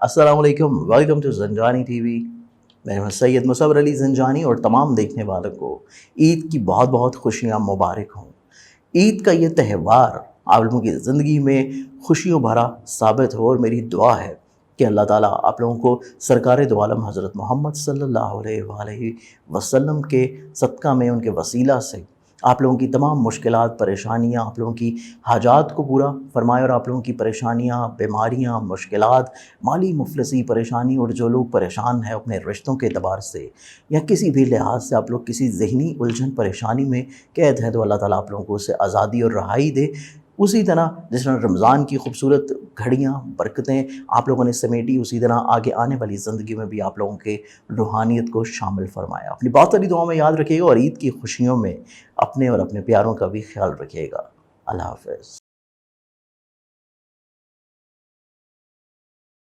السلام علیکم، welcome to زنجانی T V. میں سید مصور علی زنجانی اور تمام دیکھنے والوں کو عید کی بہت بہت خوشیاں مبارک ہوں۔ عید کا یہ تہوار آپ لوگوں کی زندگی میں خوشیوں بھرا ثابت ہو، اور میری دعا ہے کہ اللہ تعالیٰ آپ لوگوں کو سرکار دو عالم حضرت محمد صلی اللہ علیہ وآلہ وسلم کے صدقہ میں، ان کے وسیلہ سے آپ لوگوں کی تمام مشکلات، پریشانیاں، آپ لوگوں کی حاجات کو پورا فرمائے، اور آپ لوگوں کی پریشانیاں، بیماریاں، مشکلات، مالی مفلسی پریشانی، اور جو لوگ پریشان ہیں اپنے رشتوں کے اعتبار سے یا کسی بھی لحاظ سے، آپ لوگ کسی ذہنی الجھن پریشانی میں قید ہیں، تو اللہ تعالیٰ آپ لوگوں کو اس سے آزادی اور رہائی دے۔ اسی طرح جس طرح رمضان کی خوبصورت گھڑیاں، برکتیں آپ لوگوں نے سمیٹی، اسی طرح آگے آنے والی زندگی میں بھی آپ لوگوں کے روحانیت کو شامل فرمایا۔ اپنی بہت ساری دعاؤں میں یاد رکھیے گا، اور عید کی خوشیوں میں اپنے اور اپنے پیاروں کا بھی خیال رکھیے گا۔ اللہ حافظ۔